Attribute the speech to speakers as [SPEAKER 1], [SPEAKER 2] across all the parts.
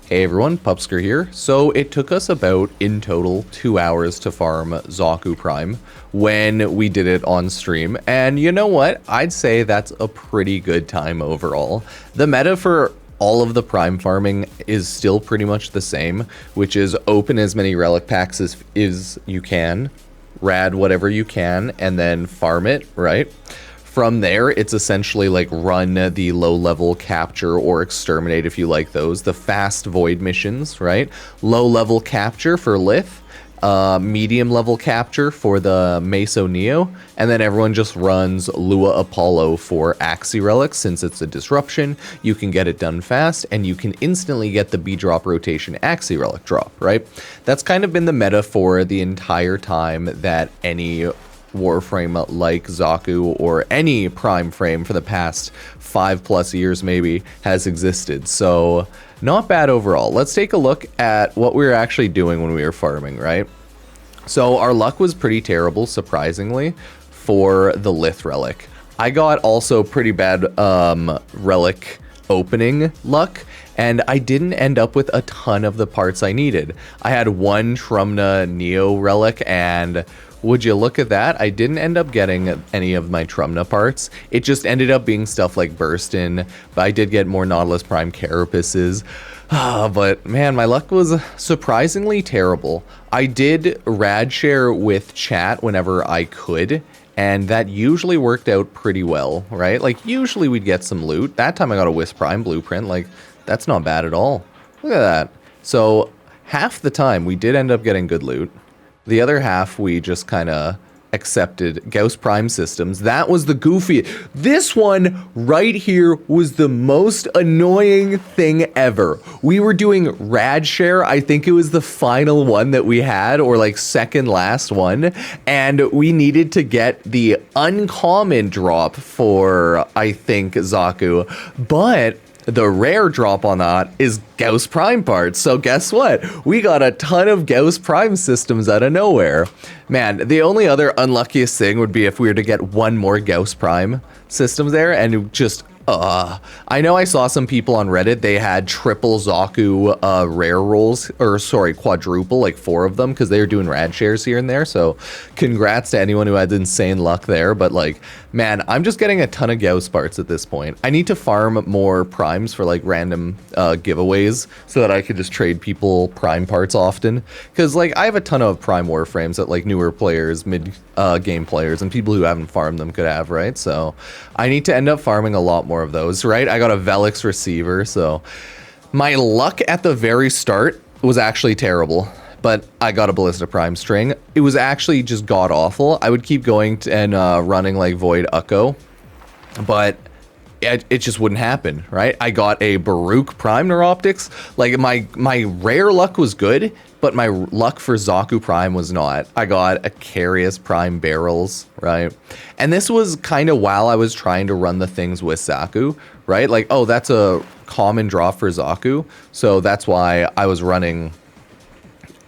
[SPEAKER 1] Hey everyone, Pupsker here. So it took us about, in total, 2 hours to farm Xaku Prime when we did it on stream. And you know what? I'd say that's a pretty good time overall. The meta for all of the Prime farming is still pretty much the same, which is open as many relic packs as you can, rad whatever you can, and then farm it, right? From there, it's essentially like run the low-level capture or exterminate if you like those. The fast void missions, right? Low-level capture for Lith, medium-level capture for the Meso Neo, and then everyone just runs Lua Apollo for Axie Relics. Since it's a disruption, you can get it done fast, and you can instantly get the B-drop rotation Axie Relic drop, right? That's kind of been the meta for the entire time that any Warframe like Xaku or any Prime frame for the past 5+ years maybe has existed. So not bad overall. Let's take a look at what we were actually doing when we were farming, right? So our luck was pretty terrible, surprisingly, for the Lith Relic. I got also pretty bad relic opening luck, and I didn't end up with a ton of the parts I needed. I had one Trumna Neo relic, and would you look at that? I didn't end up getting any of my Trumna parts. It just ended up being stuff like Burstin, but I did get more Nautilus Prime Carapaces. But man, my luck was surprisingly terrible. I did rad share with chat whenever I could, and that usually worked out pretty well, right? Like, usually we'd get some loot. That time I got a Wisp Prime blueprint. Like, that's not bad at all. Look at that. So half the time we did end up getting good loot. The other half, we just kind of accepted Gauss Prime systems. That was the goofy. This one right here was the most annoying thing ever. We were doing rad share. I think it was the final one that we had, or like second last one. And we needed to get the uncommon drop for, I think, Xaku. But the rare drop on that is Gauss Prime parts. So guess what? We got a ton of Gauss Prime systems out of nowhere. Man, the only other unluckiest thing would be if we were to get one more Gauss Prime systems there, and just I know I saw some people on Reddit, they had triple Xaku rare rolls, or sorry, quadruple, like 4 of them, because they were doing rad shares here and there. So congrats to anyone who had insane luck there. But like, man, I'm just getting a ton of Gauss parts at this point. I need to farm more primes for like random giveaways so that I could just trade people prime parts often. Because like, I have a ton of prime warframes that like newer players, mid game players, and people who haven't farmed them could have, right? So I need to end up farming a lot more of those, right? I got a Velix receiver, so my luck at the very start was actually terrible, but I got a Ballista Prime string. It was actually just god awful. I would keep going and running like Void Ukko, but it just wouldn't happen, right? I got a Baruch Prime Neuroptics. Like my rare luck was good, but my luck for Xaku Prime was not. I got a Carius Prime Barrels, right? And this was kind of while I was trying to run the things with Xaku, right? Like, oh, that's a common draw for Xaku, so that's why I was running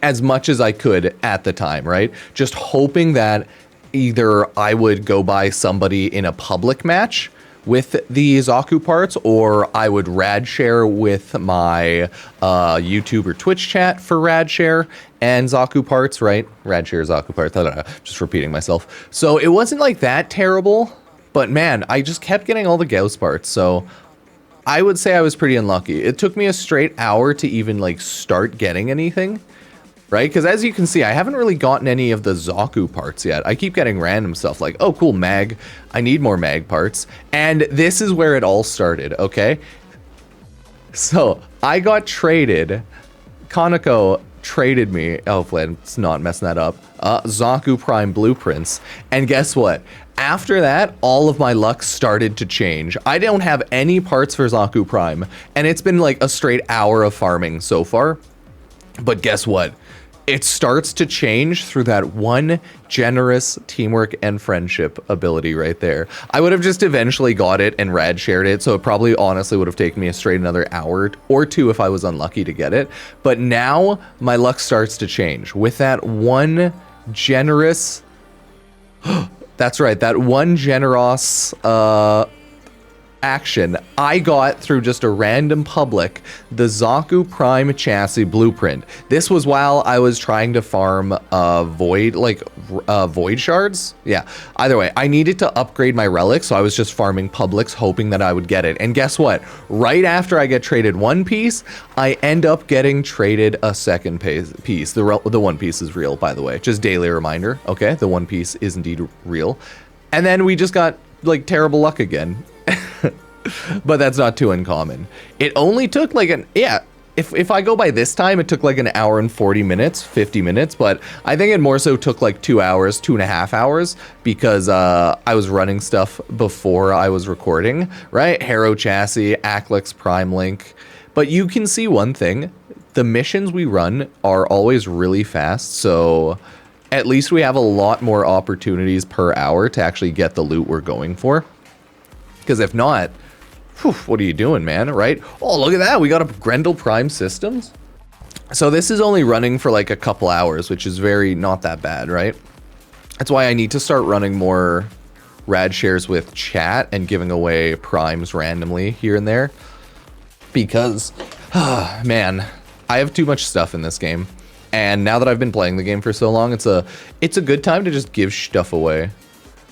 [SPEAKER 1] as much as I could at the time, right? Just hoping that either I would go by somebody in a public match with the Xaku parts, or I would rad share with my YouTube or Twitch chat for rad share and Xaku parts, right? Rad share, Xaku parts, I don't know, just repeating myself. So it wasn't like that terrible, but man, I just kept getting all the Gauss parts, so I would say I was pretty unlucky. It took me a straight hour to even like start getting anything, right? Because as you can see, I haven't really gotten any of the Xaku parts yet. I keep getting random stuff like, oh, cool, mag. I need more mag parts. And this is where it all started, okay? So I got traded. Conoco traded me. Hopefully it's not messing that up. Xaku Prime blueprints. And guess what? After that, all of my luck started to change. I don't have any parts for Xaku Prime. And it's been like a straight hour of farming so far. But guess what? It starts to change through that one generous teamwork and friendship ability right there. I would have just eventually got it and rad shared it, so it probably honestly would have taken me a straight another hour or 2 if I was unlucky to get it. But now my luck starts to change with that one generous... That's right, that one generous action, I got through just a random public the Xaku Prime chassis blueprint. This was while I was trying to farm void shards. Yeah, either way, I needed to upgrade my relics, so I was just farming publics hoping that I would get it. And guess what? Right after I get traded one piece, I end up getting traded a second piece. The one piece is real, by the way. Just daily reminder. Okay, the one piece is indeed real. And then we just got like terrible luck again. But that's not too uncommon. It only took like if I go by this time, it took like an hour and 40 minutes, 50 minutes, but I think it more so took like 2 hours, 2.5 hours, because I was running stuff before I was recording, right? Harrow Chassis, Aclex Prime Link. But you can see one thing, the missions we run are always really fast, so at least we have a lot more opportunities per hour to actually get the loot we're going for. Because if not, whew, what are you doing, man, right? Oh, look at that. We got a Grendel Prime Systems. So this is only running for like a couple hours, which is not that bad, right? That's why I need to start running more rad shares with chat and giving away primes randomly here and there. Because, man, I have too much stuff in this game. And now that I've been playing the game for so long, it's a good time to just give stuff away.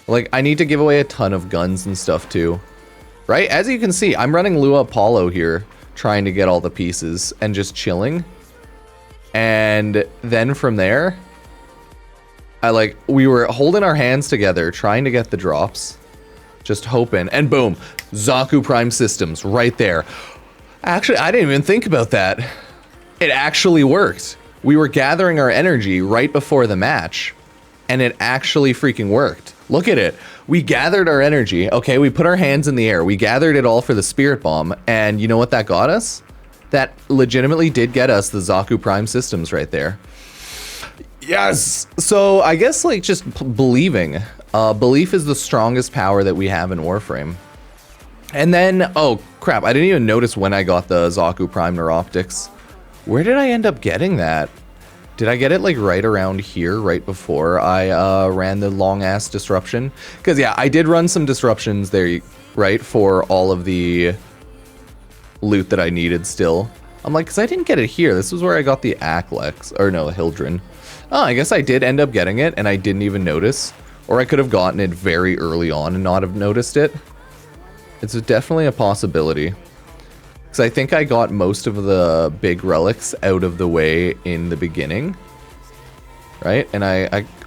[SPEAKER 1] Like, I need to give away a ton of guns and stuff too. Right? As you can see, I'm running Lua Apollo here, trying to get all the pieces and just chilling. And then from there, we were holding our hands together, trying to get the drops, just hoping, and boom, Xaku Prime Systems right there. Actually, I didn't even think about that. It actually worked. We were gathering our energy right before the match, and it actually freaking worked. Look at it. We gathered our energy. Okay, we put our hands in the air. We gathered it all for the Spirit Bomb. And you know what that got us? That legitimately did get us the Xaku Prime Systems right there. Yes! So I guess like just believing. Belief is the strongest power that we have in Warframe. And then, oh crap, I didn't even notice when I got the Xaku Prime Neuroptics. Where did I end up getting that? Did I get it like right around here, right before I ran the long-ass disruption? Because yeah, I did run some disruptions there, right, for all of the loot that I needed still. I'm like, because I didn't get it here. This was where I got the Aclex, or no, Hildren. Oh, I guess I did end up getting it, and I didn't even notice. Or I could have gotten it very early on and not have noticed it. It's definitely a possibility. Because I think I got most of the big relics out of the way in the beginning. Right? And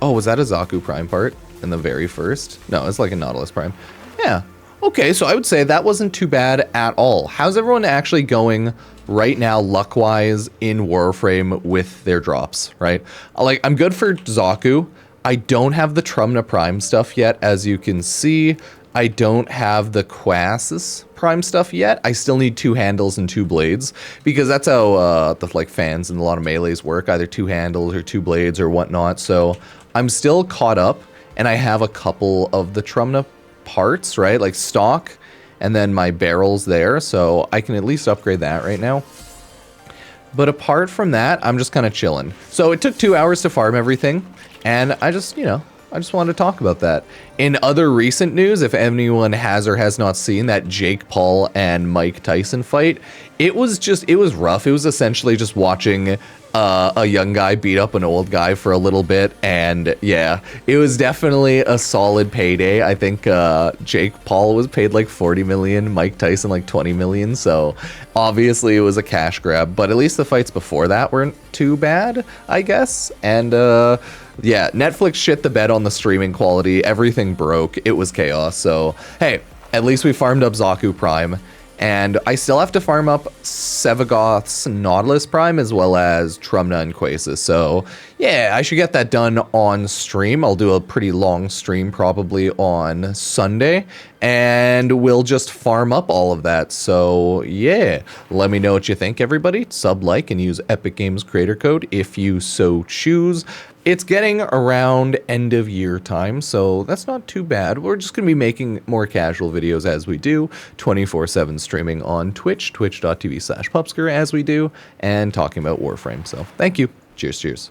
[SPEAKER 1] oh, was that a Xaku Prime part in the very first? No, it's like a Nautilus Prime. Yeah. Okay, so I would say that wasn't too bad at all. How's everyone actually going right now, luck-wise, in Warframe with their drops, right? Like, I'm good for Xaku. I don't have the Trumna Prime stuff yet, as you can see. I don't have the Quassus Prime stuff yet. I still need 2 handles and 2 blades, because that's how the like fans and a lot of melees work, either 2 handles or 2 blades or whatnot. So I'm still caught up, and I have a couple of the Trumna parts, right? Like stock, and then my barrels there, so I can at least upgrade that right now. But apart from that, I'm just kind of chilling. So it took 2 hours to farm everything, and I just, you know, I just wanted to talk about that. In other recent news, if anyone has or has not seen that Jake Paul and Mike Tyson fight, it was rough. It was essentially just watching a young guy beat up an old guy for a little bit, and yeah, it was definitely a solid payday. I think Jake Paul was paid like 40 million, Mike Tyson like 20 million, so obviously it was a cash grab, but at least the fights before that weren't too bad, I guess. And yeah, Netflix shit the bed on the streaming quality. Everything broke. It was chaos. So, hey, at least we farmed up Xaku Prime. And I still have to farm up Sevagoth's Nautilus Prime as well as Trumna and Quassus. So, yeah, I should get that done on stream. I'll do a pretty long stream probably on Sunday. And we'll just farm up all of that. So, yeah, let me know what you think, everybody. Sub, like, and use Epic Games Creator Code if you so choose. It's getting around end of year time, so that's not too bad. We're just going to be making more casual videos as we do, 24/7 streaming on Twitch, twitch.tv/Pupsker as we do, and talking about Warframe. So thank you. Cheers, cheers.